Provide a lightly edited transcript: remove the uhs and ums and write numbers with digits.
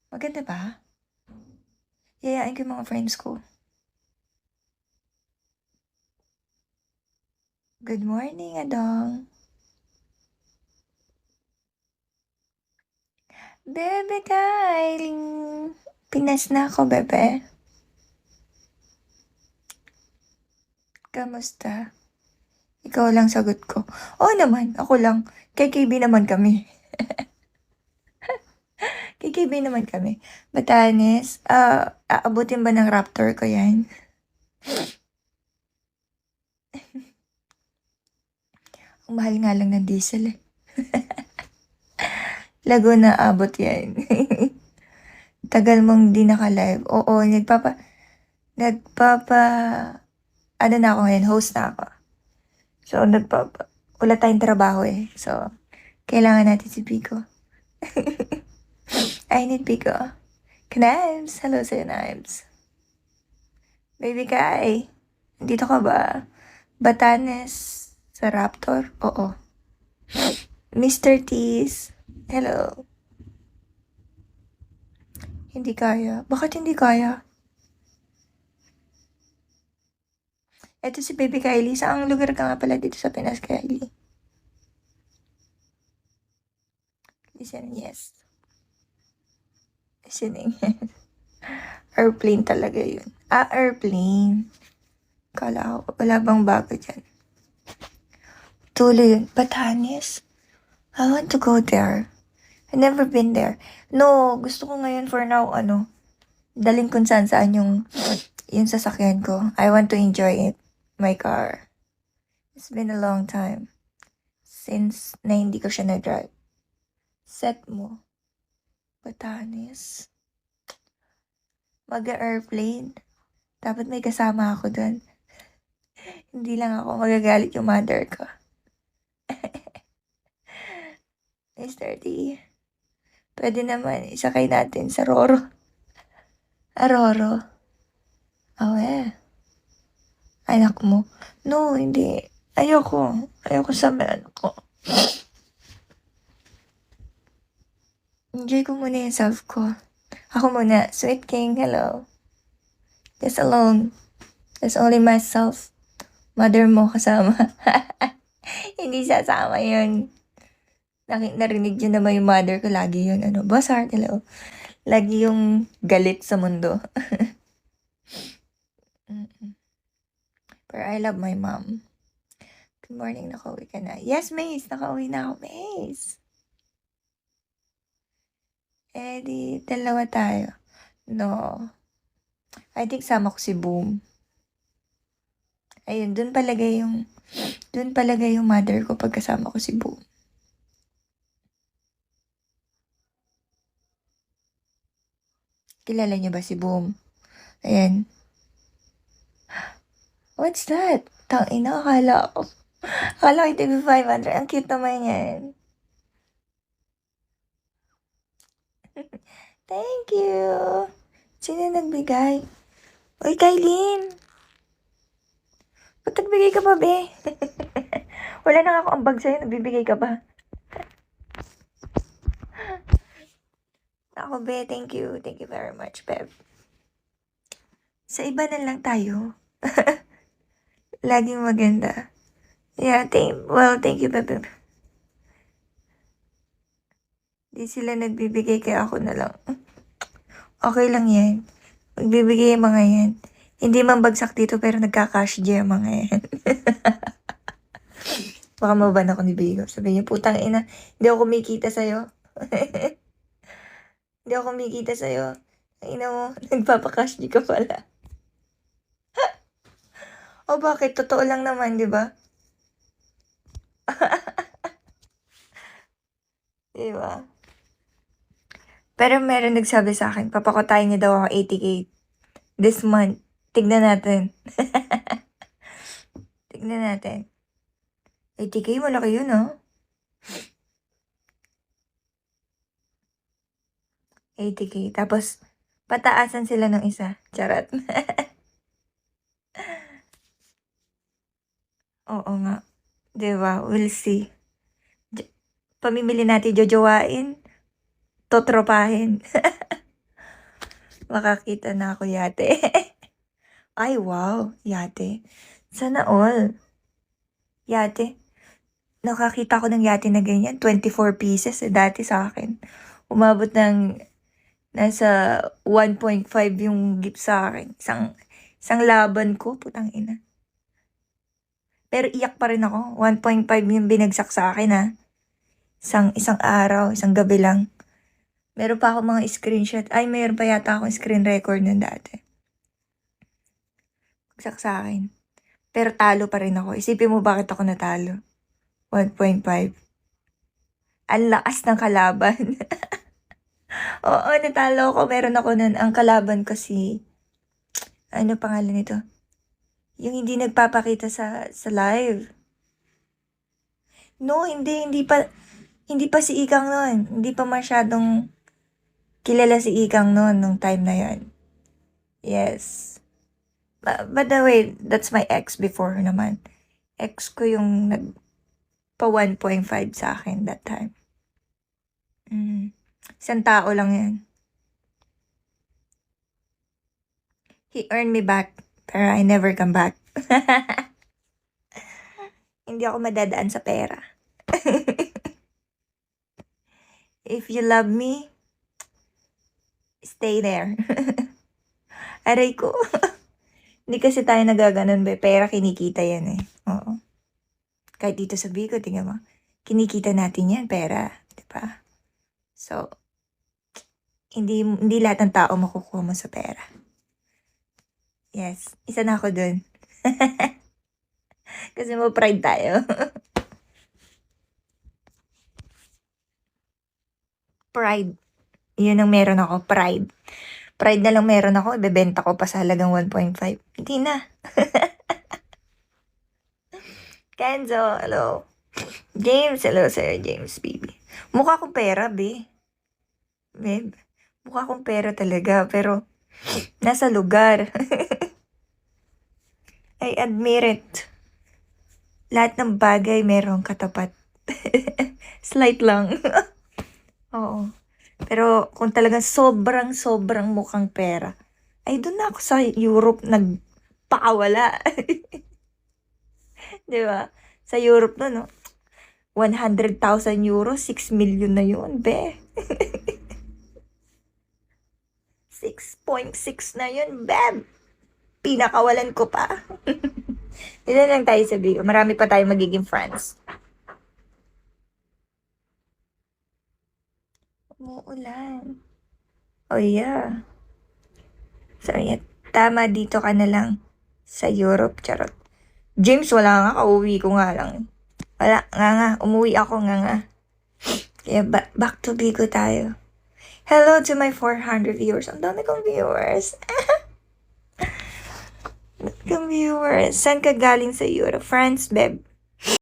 Maganda ba? Yayain ko yung mga friends ko. Good morning, Adong. Bebe Kylie. Pinas na ako, bebe. Kamusta? Ikaw lang sagot ko. Oo naman, ako lang. Kay KB naman kami. Kay KB naman kami. Batanes, aabutin ba ng Raptor ko yan? Ang mahal nga lang ng diesel eh. Laguna abot yan. Tagal mong di naka-live. Oo, ano na ako ngayon, host na ako. So, wala tayong trabaho eh. So, kailangan natin si Pico. I need Pico. Knives! Hello sa'yo, Knives. Baby Kai, dito ka ba? Batanes sa Raptor? Oo. Mr. Tease, hello. Hindi kaya. Bakit hindi kaya? Eto si Baby Kylie. Saang lugar ka nga pala dito sa Pinas, Kylie? Listen, yes. Listening. Airplane talaga yun. Airplane. Kala ko, wala bang bago dyan? Tuloy yun. Batanes? I want to go there. I've never been there. No, gusto ko ngayon for now, daling kung saan yung sasakyan ko. I want to enjoy it. My car. It's been a long time. Since na hindi ko siya na-drive. Set mo. Batanes. Mag-airplane. Dapat may kasama ako dun. Hindi lang ako magagalit yung mother ko. Mr. D. Pwede naman, isakay natin sa Roro. Roro. Awe. Anak mo. No, hindi. Ayoko. Ayoko sa anak ko. Enjoy ko muna yung self ko. Ako muna. Sweet King, hello. Just alone. There's only myself. Mother mo kasama. Hindi sasama yun. Narinig yun naman yung mother ko. Lagi yun. Boss Heart, hello. Lagi yung galit sa mundo. Pero I love my mom. Good morning, nakauwi ka na. Yes, Mace, nakauwi na ako, Mace. Eh, di, dalawa tayo. No. I think sama ko si Boom. Ayun, dun palagay yung mother ko pagkasama ko si Boom. Kilala niyo ba si Boom? Ayan. What's that? Tangina, akala ko TV 500. Ang cute naman yan. Thank you. Sino nagbigay? Uy, Kailin. Ba't nagbigay ka pa, be? Wala na ako ambag sa'yo. Nagbibigay ka pa. Ako, be. Thank you. Thank you very much, Bev. Sa iba na lang tayo. Laging maganda. Yeah, thank you, Bev. Di sila nagbibigay kaya ako na lang. Okay lang yan. Magbibigay yung mga yan. Hindi man bagsak dito pero nagka-cash dyan yung mga yan. Baka maban ako ni Bigo. Sabi niya, putang ina, hindi ako kumikita sa'yo. Hindi ako kumikita sa'yo. Ina mo, nagpapakash di ka pala. O bakit? Totoo lang naman, di ba? Di ba? Pero meron nagsabi sa akin, papakutayin niya daw ako 80K this month. Tignan natin. Tignan natin. 80K, malaki yun, oh. 80K. Tapos, pataasan sila ng isa. Charot. Oo nga. Diba? We'll see. Pamimili natin jojowain. Totropahin. Makakita na ako yate. Ay, wow, yate. Sana all. Yate. Nakakita ko ng yate na ganyan, 24 pieces dati sa akin. Umabot ng nasa 1.5 yung gift sa akin. Isang laban ko, putang ina. Pero iyak pa rin ako. 1.5 yung binagsak sa akin ha. Isang araw, isang gabi lang. Meron pa ako mga screenshot. Ay, meron pa yata akong screen record nun dati. Bagsak sa akin. Pero talo pa rin ako. Isipin mo bakit ako natalo. 1.5. Ang lakas ng kalaban. Oo, natalo ako. Meron ako nun. Ang kalaban ko si... Ano pangalan nito? Yung hindi nagpapakita sa live. No, hindi pa si Ikang nun. Hindi pa masyadong kilala si Ikang nun nung time na yon. Yes. But the way, that's my ex before naman. Ex ko yung nagpa 1.5 sa akin that time. Isang tao lang yan. He earned me back, pero I never come back. Hindi ako madadaan sa pera. If you love me, stay there. Aray ko. Hindi kasi tayo nagaganon, be. Pera kinikita yan eh. Oo. Kahit dito sa Bigo, tingnan mo. Kinikita natin yan, pera. Diba? So, hindi lahat ng tao makukuha mo sa pera. Yes. Isa na ako dun. Kasi mo pride tayo. Pride. Yun ang meron ako, pride. Pride na lang meron ako, ibebenta ko pa sa halagang 1.5. Hindi na. Kenzo, hello. James, hello sir, James, baby. Mukha akong pera, be. Babe, mukha akong pera talaga, pero nasa lugar. I admit it. Lahat ng bagay merong katapat. Slight lang. Oo. Pero kung talagang sobrang mukhang pera, ay doon na ako sa Europe nagpakawala. Di ba? Sa Europe na, no? 100,000 euros, 6 million na yun, be. 6.6 na yun, beb. Pinakawalan ko pa. Dito lang tayo sa Bigo. Marami pa tayo magiging friends. Umuulan. Oh, yeah. So, yeah. Tama, dito ka na lang sa Europe. Charot. James, wala nga. Kauwi ko nga lang. Wala nga. Umuwi ako nga. Kaya back to Bigo tayo. Hello to my 400 viewers. Ang dami kong viewers. Saan ka galing sa Europe? France, babe.